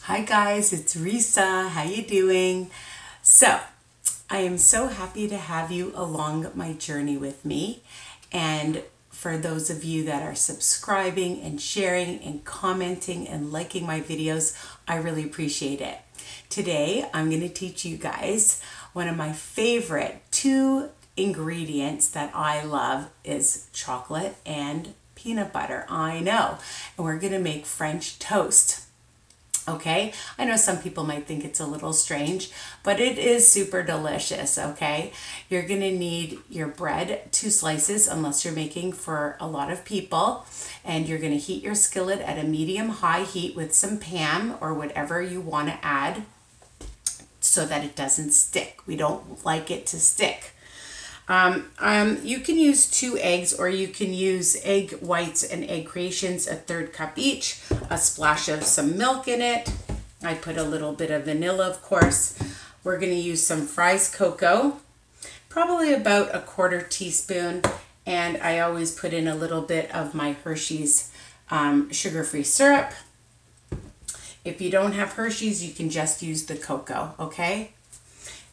Hi guys, it's Risa. How you doing? So, I am so happy to have you along my journey with me. And for those of you that are subscribing and sharing and commenting and liking my videos, I really appreciate it. Today, I'm going to teach you guys one of my favorite two ingredients that I love is chocolate and peanut butter. I know. And we're going to make French toast. Okay, I know some people might think it's a little strange, but it is super delicious. Okay, you're gonna need your bread, 2 slices, unless you're making for a lot of people, and you're gonna heat your skillet at a medium-high heat with some Pam or whatever you want to add so that it doesn't stick. We don't like it to stick. You can use 2 eggs, or you can use egg whites and egg creations, a 1/3 cup each, a splash of some milk in it. I put a little bit of vanilla, of course. We're going to use some Fry's cocoa, probably about a 1/4 teaspoon, and I always put in a little bit of my Hershey's sugar-free syrup. If you don't have Hershey's, you can just use the cocoa, okay?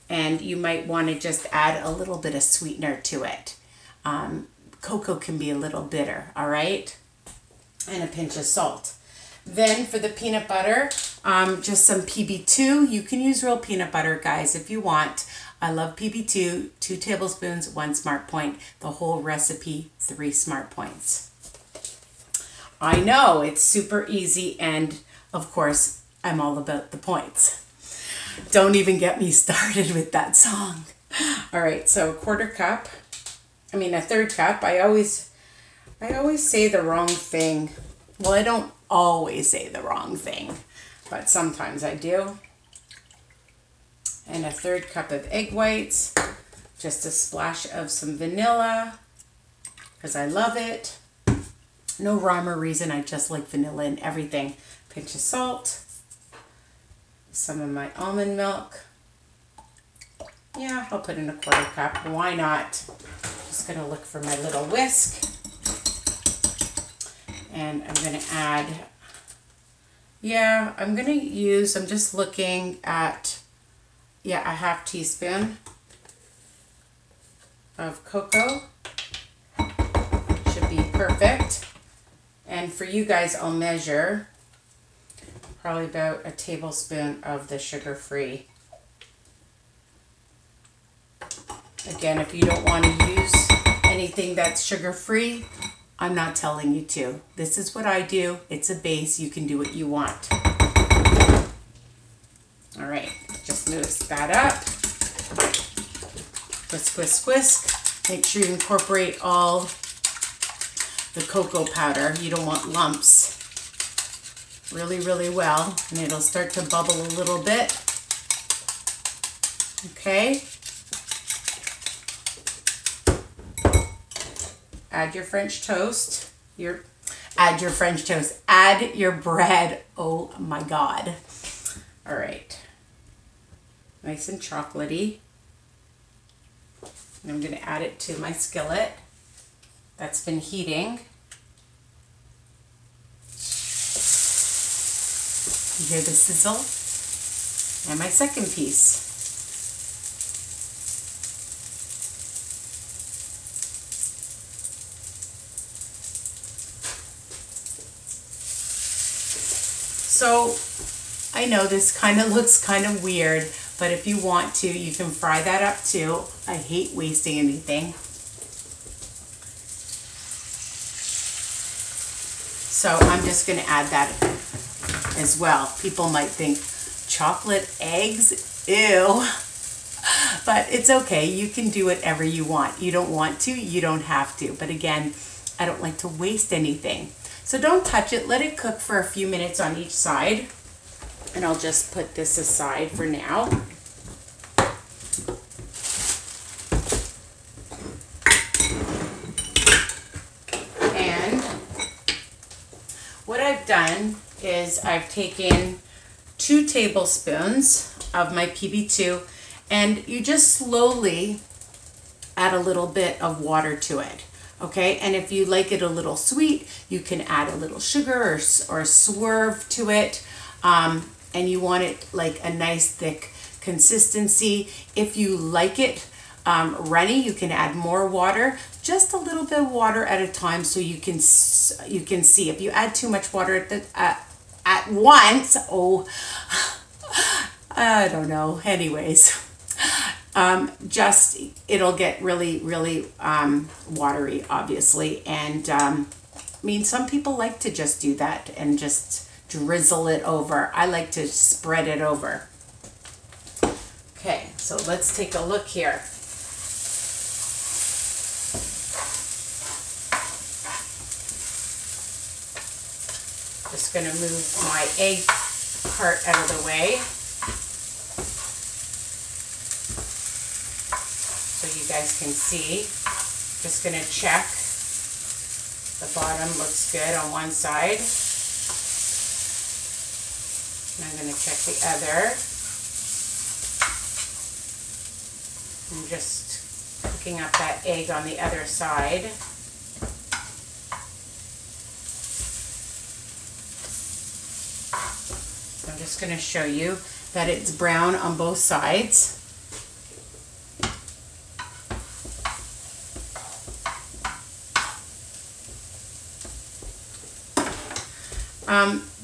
And you might want to just add a little bit of sweetener to it. Cocoa can be a little bitter, all right? And a pinch of salt. Then for the peanut butter, just some PB2. You can use real peanut butter, guys, if you want. I love PB2, 2 tablespoons, 1 smart point. The whole recipe, 3 smart points. I know, it's super easy, and of course, I'm all about the points. Don't even get me started with that song. All right, so a 1/4 cup, a 1/3 cup. I always say the wrong thing. Well, I don't always say the wrong thing, but sometimes I do. And a 1/3 cup of egg whites, just a splash of some vanilla, because I love it. No rhyme or reason, I just like vanilla in everything. Pinch of salt. Some of my almond milk. Yeah, I'll put in a 1/4 cup. Why not? Just gonna look for my little whisk. And I'm gonna add, I'm just looking at, a 1/2 teaspoon of cocoa. Should be perfect. And for you guys, I'll measure probably about a tablespoon of the sugar-free. Again, if you don't want to use anything that's sugar-free, I'm not telling you to. This is what I do. It's a base. You can do what you want. All right, just mix that up. Whisk, whisk, whisk. Make sure you incorporate all the cocoa powder. You don't want lumps. Really, really well, and it'll start to bubble a little bit. Okay. Add your French toast. Add your bread. Oh my God. All right. Nice and chocolatey. And I'm going to add it to my skillet that's been heating. You hear the sizzle? And my second piece. So I know this kind of looks kind of weird, but if you want to, you can fry that up too. I hate wasting anything. So I'm just going to add that as well. People might think chocolate eggs, ew, but it's okay. You can do whatever you want. You don't want to, you don't have to. But again, I don't like to waste anything. So don't touch it. Let it cook for a few minutes on each side. And I'll just put this aside for now. And what I've done is I've taken 2 tablespoons of my PB2, and you just slowly add a little bit of water to it. Okay, and if you like it a little sweet, you can add a little sugar or SWERVE to it. and you want it like a nice thick consistency. If you like it runny, you can add more water, just a little bit of water at a time, so you can see. If you add too much water at once, oh, I don't know. Anyways, just it'll get really watery, obviously, and I mean, some people like to just do that and just drizzle it over. I like to spread it over. Okay, so let's take a look here. Just going to move my egg part out of the way so you guys can see. Just going to check. The bottom looks good on one side. And I'm going to check the other. I'm just cooking up that egg on the other side. So I'm just going to show you that it's brown on both sides.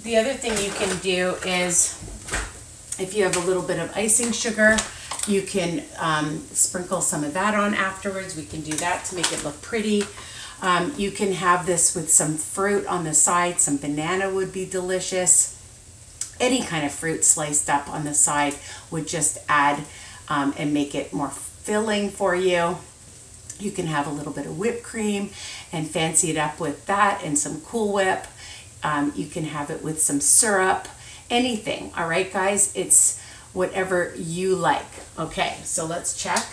The other thing you can do is, if you have a little bit of icing sugar, you can sprinkle some of that on afterwards. We can do that to make it look pretty. You can have this with some fruit on the side. Some banana would be delicious. Any kind of fruit sliced up on the side would just add and make it more filling for you. You can have a little bit of whipped cream and fancy it up with that and some Cool Whip. You can have it with some syrup, anything. All right, guys, it's whatever you like. Okay, so let's check.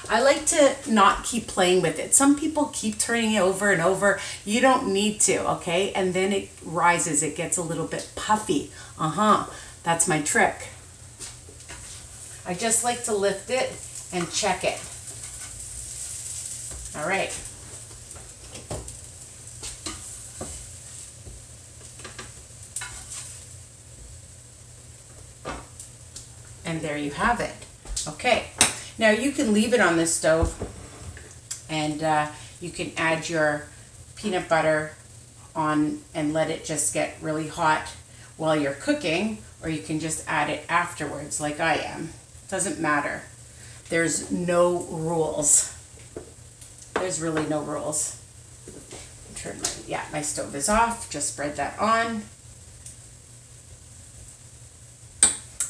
I like to not keep playing with it. Some people keep turning it over and over. You don't need to, okay? And then it rises, it gets a little bit puffy. That's my trick. I just like to lift it and check it. All right. And there you have it. Okay, now you can leave it on the stove, and you can add your peanut butter on and let it just get really hot while you're cooking, or you can just add it afterwards like I am. Doesn't matter. There's no rules. There's really no rules. Turn my stove is off. Just spread that on.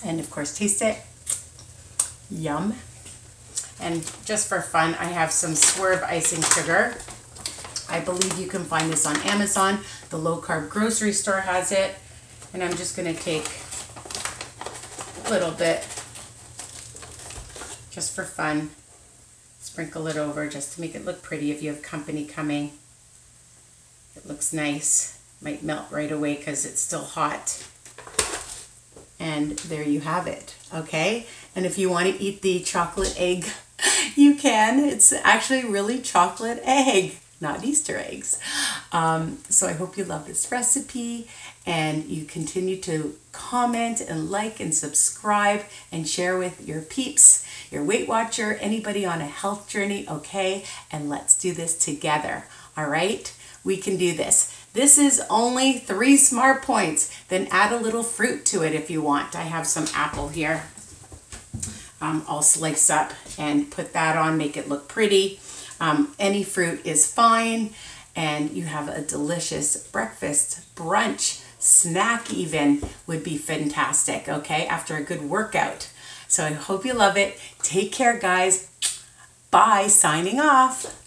And of course, taste it. Yum. And just for fun, I have some SWERVE icing sugar. I believe you can find this on Amazon. The low carb grocery store has it. And I'm just going to take a little bit, just for fun. Sprinkle it over just to make it look pretty if you have company coming. It looks nice. Might melt right away because it's still hot. And there you have it, okay? And if you want to eat the chocolate egg, you can. It's actually really chocolate egg, not Easter eggs. So I hope you love this recipe, and you continue to comment and like and subscribe and share with your peeps, your Weight Watcher, anybody on a health journey, okay? And let's do this together, all right? We can do this. This is only 3 smart points. Then add a little fruit to it if you want. I have some apple here. I'll slice up and put that on, make it look pretty. Any fruit is fine. And you have a delicious breakfast, brunch, snack even would be fantastic, okay? After a good workout. So I hope you love it. Take care, guys. Bye. Signing off.